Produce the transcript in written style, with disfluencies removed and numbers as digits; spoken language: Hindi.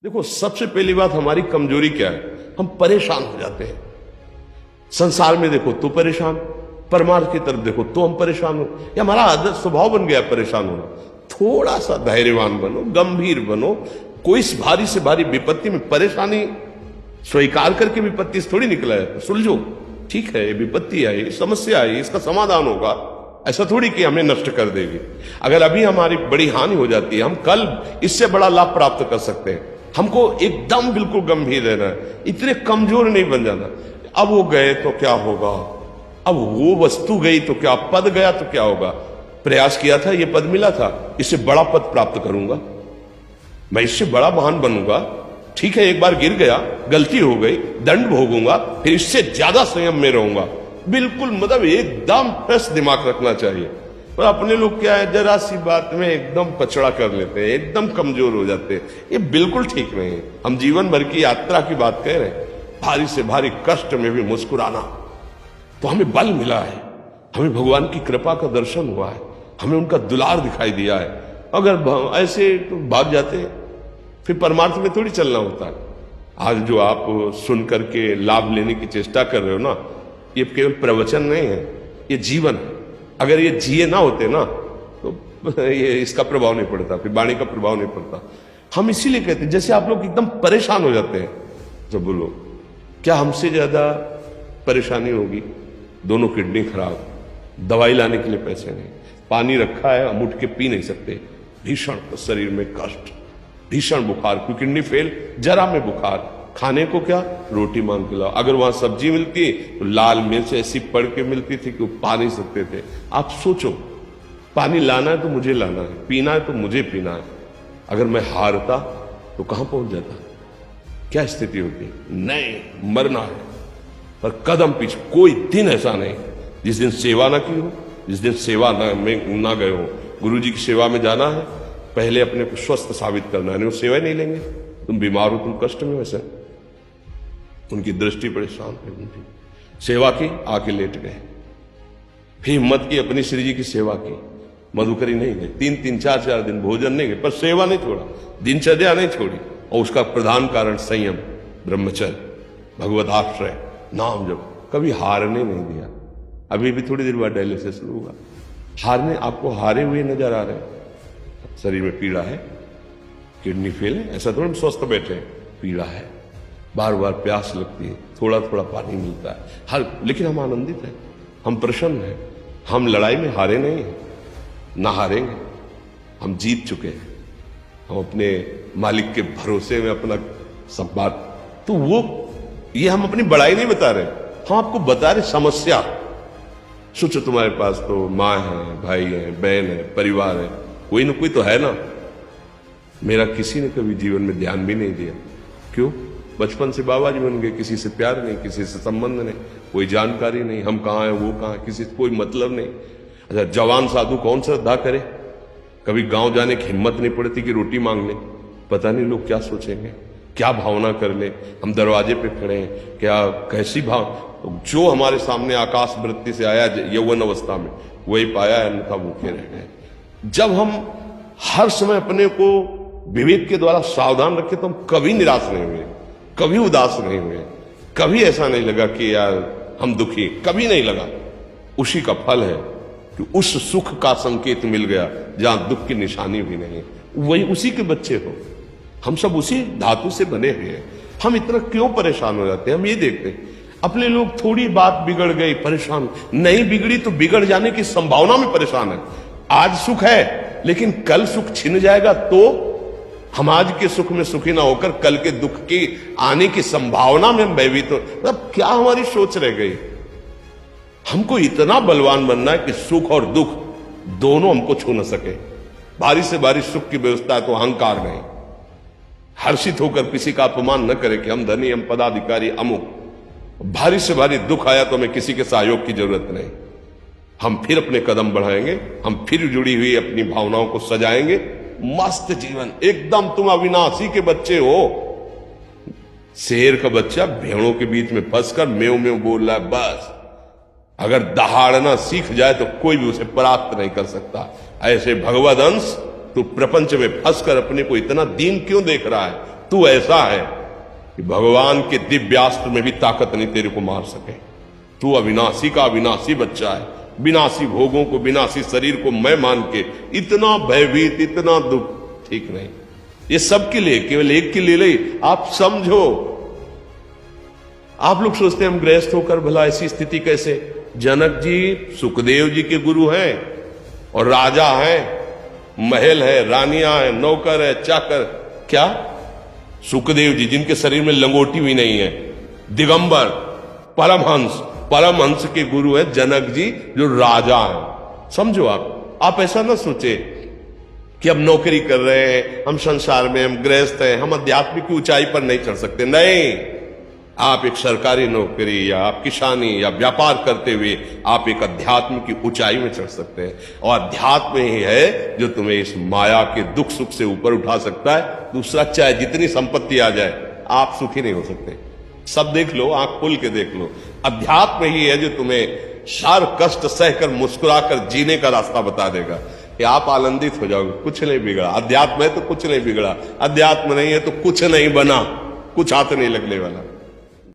देखो, सबसे पहली बात हमारी कमजोरी क्या है? हम परेशान हो जाते हैं। संसार में देखो तो परेशान, परमार्थ की तरफ देखो तो हम परेशान हो। ये हमारा आदत स्वभाव बन गया परेशान होना। थोड़ा सा धैर्यवान बनो, गंभीर बनो। कोई इस भारी से भारी विपत्ति में परेशानी स्वीकार करके विपत्ति से थोड़ी निकला है। सुलझो, ठीक है, ये विपत्ति आई, समस्या आई, इसका समाधान होगा। ऐसा थोड़ी कि हमें नष्ट कर देगी। अगर अभी हमारी बड़ी हानि हो जाती है, हम कल इससे बड़ा लाभ प्राप्त कर सकते हैं। हमको एकदम बिल्कुल गंभीर रहना है, इतने कमजोर नहीं बन जाना। अब वो गए तो क्या होगा, अब वो वस्तु गई तो क्या, पद गया तो क्या होगा। प्रयास किया था, ये पद मिला था, इससे बड़ा पद प्राप्त करूंगा, मैं इससे बड़ा महान बनूंगा। ठीक है, एक बार गिर गया, गलती हो गई, दंड भोगूंगा, फिर इससे ज्यादा संयम में रहूंगा। बिल्कुल मतलब एकदम फ्रेश दिमाग रखना चाहिए। पर अपने लोग क्या है, जरा सी बात में एकदम पछड़ा कर लेते हैं, एकदम कमजोर हो जाते हैं। ये बिल्कुल ठीक नहीं है। हम जीवन भर की यात्रा की बात कह रहे हैं, भारी से भारी कष्ट में भी मुस्कुराना, तो हमें बल मिला है, हमें भगवान की कृपा का दर्शन हुआ है, हमें उनका दुलार दिखाई दिया है। अगर ऐसे तो भाग जाते हैं, फिर परमार्थ में थोड़ी चलना होता है। आज जो आप सुन करके लाभ लेने की चेष्टा कर रहे हो ना, ये केवल प्रवचन नहीं है, ये जीवन है। अगर ये जिए ना होते ना तो ये इसका प्रभाव नहीं पड़ता, फिर वाणी का प्रभाव नहीं पड़ता। हम इसीलिए कहते हैं, जैसे आप लोग एकदम परेशान हो जाते हैं, तो बोलो क्या हमसे ज्यादा परेशानी होगी? दोनों किडनी खराब, दवाई लाने के लिए पैसे नहीं, पानी रखा है हम उठ के पी नहीं सकते, भीषण शरीर में कष्ट, भीषण बुखार, क्योंकि किडनी फेल, जरा में बुखार, खाने को क्या, रोटी मांग के लाओ। अगर वहां सब्जी मिलती तो लाल मिर्च ऐसी पड़ के मिलती थी कि वो पा नहीं सकते थे। आप सोचो, पानी लाना है तो मुझे लाना है, पीना है तो मुझे पीना है। अगर मैं हारता तो कहां पहुंच जाता, क्या स्थिति होती? नहीं, मरना है। पर कदम पीछे, कोई दिन ऐसा नहीं जिस दिन सेवा ना की हो, जिस दिन सेवा में ना गए हो। गुरु जी की सेवा में जाना है, पहले अपने को स्वस्थ साबित करना है, नहीं वो सेवा ही नहीं लेंगे। तुम बीमार हो, तुम कष्ट में, वैसे उनकी दृष्टि परेशान है, उनकी सेवा की, आके लेट गए। फिर हिम्मत की, अपनी श्री जी की सेवा की, मधुकरी नहीं गए, 3-3, 4-4 दिन भोजन नहीं गए, पर सेवा नहीं छोड़ा, दिनचर्या नहीं छोड़ी। और उसका प्रधान कारण संयम, ब्रह्मचर्य, भगवत आश्रय, नाम जप, कभी हारने नहीं दिया। अभी भी थोड़ी देर बाद डायलिसिस शुरू होगा, हारने, आपको हारे हुए नजर आ रहे हैं। शरीर में पीड़ा है, किडनी फेल है, ऐसा थोड़ा स्वस्थ बैठे हैं, पीड़ा है, बार बार प्यास लगती है, थोड़ा थोड़ा पानी मिलता है, हर, लेकिन हम आनंदित हैं, हम प्रसन्न हैं। हम लड़ाई में हारे नहीं हैं, ना हारेंगे, हम जीत चुके हैं। हम अपने मालिक के भरोसे में अपना सब बात, तो वो ये हम अपनी बड़ाई नहीं बता रहे, हम आपको बता रहे समस्या। सोचो, तुम्हारे पास तो माँ है, भाई है, बहन है, परिवार है, कोई ना कोई तो है ना। मेरा किसी ने कभी जीवन में ध्यान भी नहीं दिया। क्यों? बचपन से बाबा जी बन गए, किसी से प्यार नहीं, किसी से संबंध नहीं, कोई जानकारी नहीं, हम कहाँ हैं, वो कहाँ है, किसी से कोई मतलब नहीं। अच्छा, जवान साधु कौन श्रद्धा करे? कभी गांव जाने की हिम्मत नहीं पड़ती कि रोटी मांग ले, पता नहीं लोग क्या सोचेंगे, क्या भावना कर ले। हम दरवाजे पे खड़े हैं, क्या कैसी भाव, जो हमारे सामने आकाश वृत्ति से आया यौवन अवस्था में, वही पाया, अन्यथा भूखे रह गए। जब हम हर समय अपने को विवेक के द्वारा सावधान रखे, तो हम कभी निराश नहीं हुए, कभी उदास नहीं हुए, कभी ऐसा नहीं लगा कि यार हम दुखी, कभी नहीं लगा। उसी का फल है कि उस सुख का संकेत मिल गया जहां दुख की निशानी भी नहीं, वही उसी के बच्चे हो। हम सब उसी धातु से बने हुए हैं। हम इतना क्यों परेशान हो जाते हैं? हम ये देखते हैं, अपने लोग थोड़ी बात बिगड़ गई परेशान, नहीं बिगड़ी तो बिगड़ जाने की संभावना में परेशान है। आज सुख है, लेकिन कल सुख छिन जाएगा, तो हम आज के सुख में सुखी ना होकर कल के दुख की आने की संभावना में हम भयभीत हो। मतलब क्या हमारी सोच रह गई? हमको इतना बलवान बनना है कि सुख और दुख दोनों हमको छू न सके। भारी से भारी सुख की व्यवस्था है तो अहंकार नहीं, हर्षित होकर किसी का अपमान न करे कि हम धनी, हम पदाधिकारी, अमुक। भारी से भारी दुख आया तो हमें किसी के सहयोग की जरूरत नहीं, हम फिर अपने कदम बढ़ाएंगे, हम फिर जुड़ी हुई अपनी भावनाओं को सजाएंगे। मस्त जीवन, एकदम तुम अविनाशी के बच्चे हो। शेर का बच्चा भेड़ों के बीच में फंसकर मेव मेव बोल रहा है, बस अगर दहाड़ना सीख जाए तो कोई भी उसे परास्त नहीं कर सकता। ऐसे भगवद अंश, तू प्रपंच में फंसकर अपने को इतना दीन क्यों देख रहा है? तू ऐसा है कि भगवान के दिव्यास्त्र में भी ताकत नहीं तेरे को मार सके। तू अविनाशी का अविनाशी बच्चा है, विनाशी भोगों को, विनाशी शरीर को मैं मान के इतना भयभीत, इतना दुख, ठीक नहीं। ये सबके लिए, केवल एक के लिए नहीं, आप समझो। आप लोग सोचते हैं हम गृहस्थ होकर भला ऐसी स्थिति कैसे? जनक जी सुखदेव जी के गुरु हैं और राजा हैं, महल है, रानियां हैं, नौकर है, चाकर। क्या सुखदेव जी जिनके शरीर में लंगोटी भी नहीं है, दिगंबर, परमहंस, परमहंस के गुरु है जनक जी जो राजा हैं। समझो आप ऐसा ना सोचे कि हम नौकरी कर रहे हैं, हम संसार में, हम गृहस्थ हैं, हम आध्यात्मिक की ऊंचाई पर नहीं चढ़ सकते। नहीं, आप एक सरकारी नौकरी या आप किसानी या व्यापार करते हुए आप एक अध्यात्म की ऊंचाई में चढ़ सकते हैं। और अध्यात्म ही है जो तुम्हें इस माया के दुख सुख से ऊपर उठा सकता है। दूसरा, चाहे जितनी संपत्ति आ जाए, आप सुखी नहीं हो सकते। सब देख लो, आंख खोल के देख लो, अध्यात्म ही है जो तुम्हें हर कष्ट सहकर मुस्कुराकर जीने का रास्ता बता देगा कि आप आनंदित हो जाओगे। कुछ नहीं बिगड़ा, अध्यात्म है तो कुछ नहीं बिगड़ा, अध्यात्म नहीं है तो कुछ नहीं बना, कुछ हाथ नहीं लगने वाला।